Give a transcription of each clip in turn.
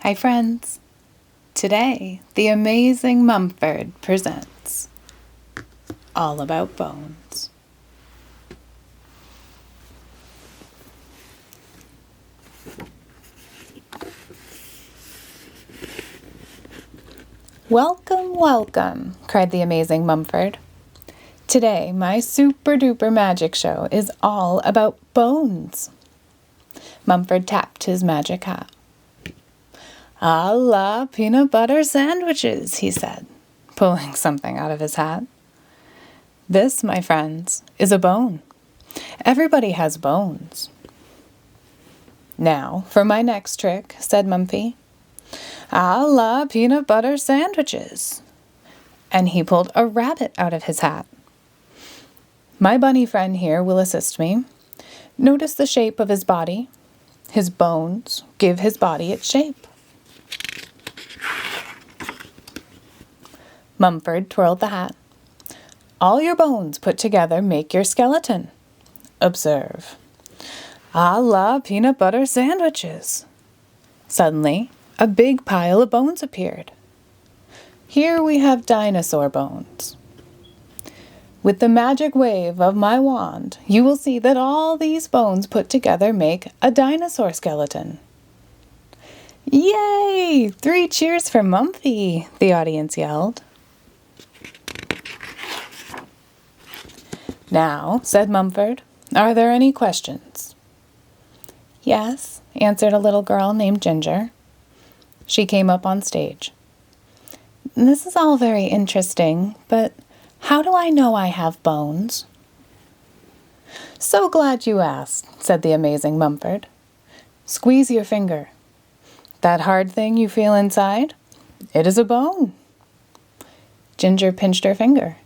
Hi friends! Today, the Amazing Mumford presents All About Bones. Welcome, welcome, cried the Amazing Mumford. Today, my super duper magic show is all about bones. Mumford tapped his magic hat. "A la peanut butter sandwiches," he said, pulling something out of his hat. This, my friends, is a bone. Everybody has bones. "Now, for my next trick," said Mumpy. "A la peanut butter sandwiches." And he pulled a rabbit out of his hat. My bunny friend here will assist me. Notice the shape of his body. His bones give his body its shape. Mumford twirled the hat. "All your bones put together make your skeleton. Observe. A la peanut butter sandwiches." Suddenly, a big pile of bones appeared. Here we have dinosaur bones. With the magic wave of my wand, you will see that all these bones put together make a dinosaur skeleton. "Yay! 3 cheers for Mumpy!" the audience yelled. "Now," said Mumford, "are there any questions?" "Yes," answered a little girl named Ginger. She came up on stage. "This is all very interesting, but how do I know I have bones?" "So glad you asked," said the Amazing Mumford. "Squeeze your finger. That hard thing you feel inside? It is a bone." Ginger pinched her finger.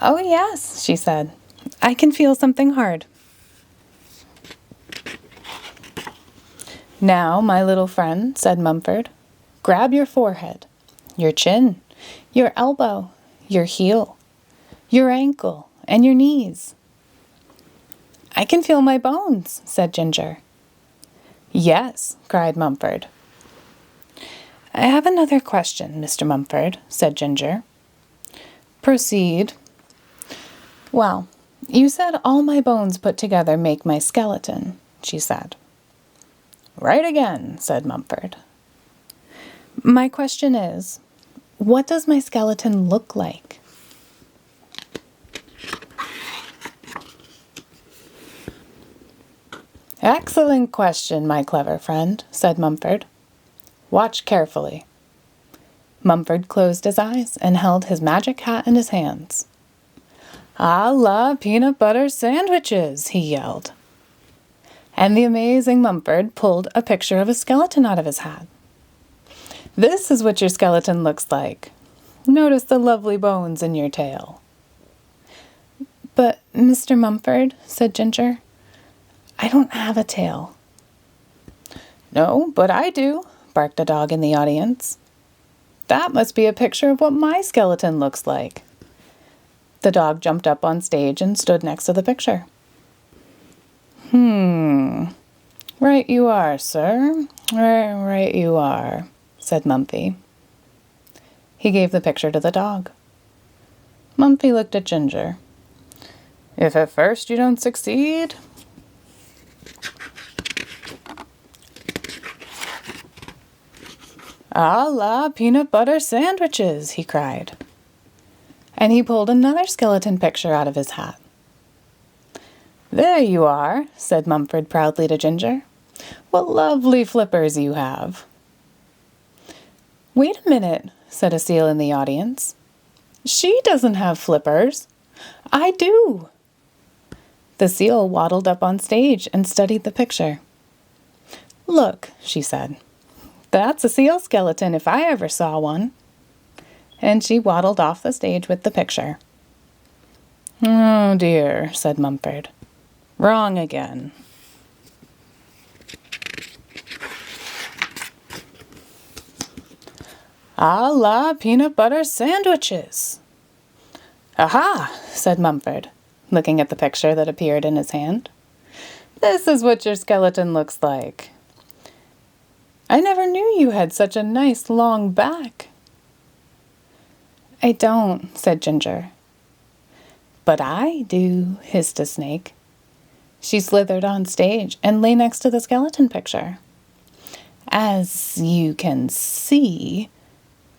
"Oh, yes," she said. "I can feel something hard." "Now, my little friend," said Mumford, "grab your forehead, your chin, your elbow, your heel, your ankle, and your knees." "I can feel my bones," said Ginger. "Yes," cried Mumford. "I have another question, Mr. Mumford," said Ginger. "Proceed." "Well, you said all my bones put together make my skeleton," she said. "Right again," said Mumford. "My question is, what does my skeleton look like?" "Excellent question, my clever friend," said Mumford. "Watch carefully." Mumford closed his eyes and held his magic hat in his hands. "A la peanut butter sandwiches," he yelled. And the Amazing Mumford pulled a picture of a skeleton out of his hat. "This is what your skeleton looks like. Notice the lovely bones in your tail." "But, Mr. Mumford," said Ginger, "I don't have a tail." "No, but I do," barked a dog in the audience. "That must be a picture of what my skeleton looks like." The dog jumped up on stage and stood next to the picture. Right you are, sir. Right you are," said Mumpy. He gave the picture to the dog. Mumpy looked at Ginger. "If at first you don't succeed..." "A la peanut butter sandwiches," he cried. And he pulled another skeleton picture out of his hat. "There you are," said Mumford proudly to Ginger. "What lovely flippers you have." "Wait a minute," said a seal in the audience. "She doesn't have flippers. I do." The seal waddled up on stage and studied the picture. "Look," she said. "That's a seal skeleton if I ever saw one." And she waddled off the stage with the picture. "Oh dear," said Mumford. "Wrong again." "A la peanut butter sandwiches." "Aha!" said Mumford, looking at the picture that appeared in his hand. "This is what your skeleton looks like. I never knew you had such a nice long back." "I don't," said Ginger. "But I do," hissed a snake. She slithered on stage and lay next to the skeleton picture. "As you can see,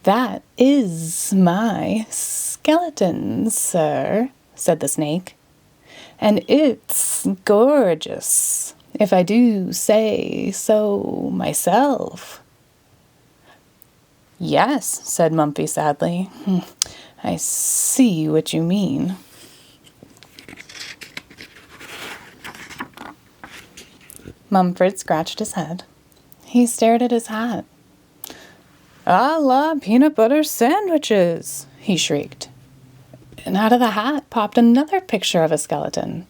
that is my skeleton, sir," said the snake. "And it's gorgeous, if I do say so myself." "Yes," said Mumphy sadly. "I see what you mean." Mumford scratched his head. He stared at his hat. "A la peanut butter sandwiches!" he shrieked. And out of the hat popped another picture of a skeleton.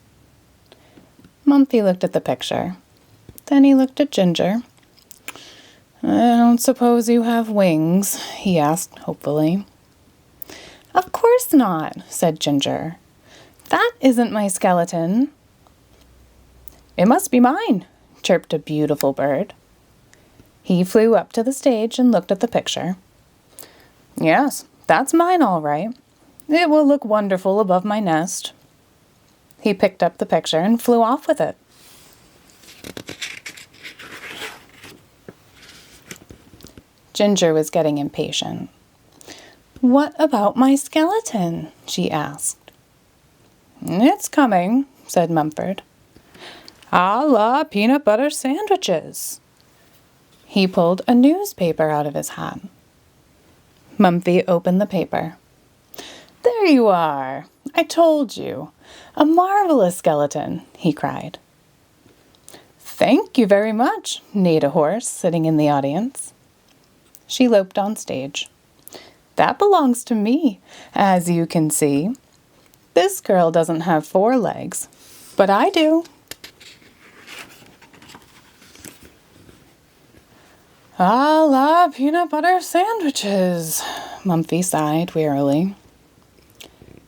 Mumphy looked at the picture. Then he looked at Ginger. "I don't suppose you have wings?" he asked hopefully. "Of course not," said Ginger. "That isn't my skeleton." "It must be mine," chirped a beautiful bird. He flew up to the stage and looked at the picture. "Yes, that's mine all right. It will look wonderful above my nest." He picked up the picture and flew off with it. Ginger was getting impatient. "What about my skeleton?" she asked. "It's coming," said Mumford. "A la peanut butter sandwiches." He pulled a newspaper out of his hat. Mumphy opened the paper. "There you are! I told you! A marvelous skeleton!" he cried. "Thank you very much," neighed a horse sitting in the audience. She loped on stage. "That belongs to me, as you can see. This girl doesn't have 4 legs, but I do." "A la peanut butter sandwiches," Mumphy sighed wearily.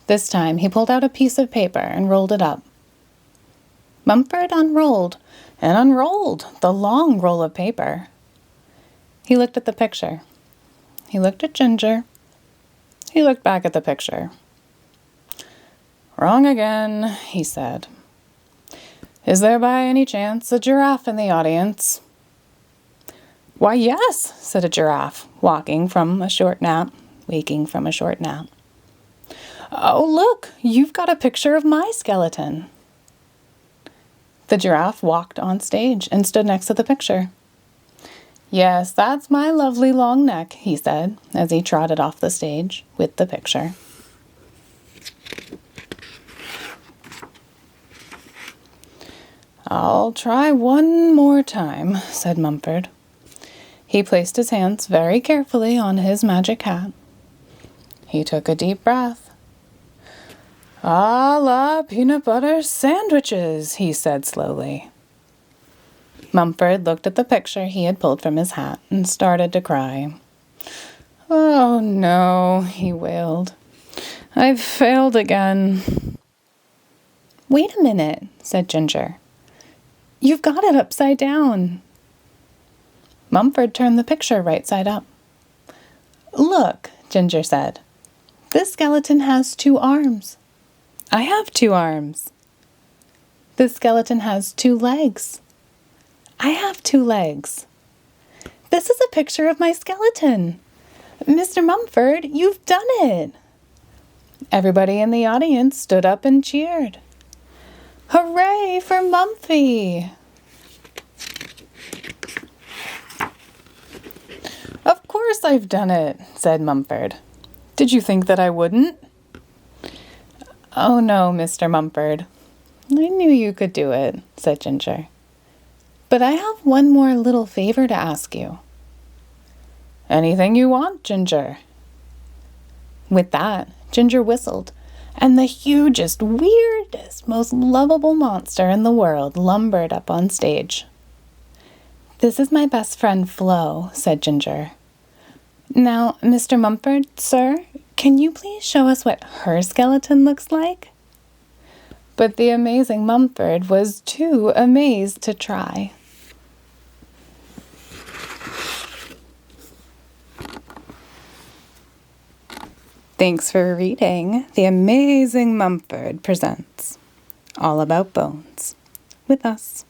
This time he pulled out a piece of paper and rolled it up. Mumford unrolled and unrolled the long roll of paper. He looked at the picture. He looked at Ginger. He looked back at the picture. "Wrong again," he said. "Is there by any chance a giraffe in the audience?" "Why, yes," said a giraffe, waking from a short nap. "Oh, look, you've got a picture of my skeleton." The giraffe walked on stage and stood next to the picture. "Yes, that's my lovely long neck," he said, as he trotted off the stage with the picture. "I'll try one more time," said Mumford. He placed his hands very carefully on his magic hat. He took a deep breath. "A la peanut butter sandwiches," he said slowly. Mumford looked at the picture he had pulled from his hat and started to cry. "Oh, no," he wailed. "I've failed again." "Wait a minute," said Ginger. "You've got it upside down." Mumford turned the picture right side up. "Look," Ginger said. "This skeleton has 2 arms. I have 2 arms. This skeleton has 2 legs. I have 2 legs. This is a picture of my skeleton. Mr. Mumford, you've done it." Everybody in the audience stood up and cheered. "Hooray for Mumphy!" "Of course I've done it," said Mumford. "Did you think that I wouldn't?" "Oh no, Mr. Mumford. I knew you could do it," said Ginger. "But I have one more little favor to ask you." "Anything you want, Ginger." With that, Ginger whistled, and the hugest, weirdest, most lovable monster in the world lumbered up on stage. "This is my best friend, Flo," said Ginger. "Now, Mr. Mumford, sir, can you please show us what her skeleton looks like?" But the amazing Mumford was too amazed to try. Thanks for reading The Amazing Mumford Presents, All About Bones, with us.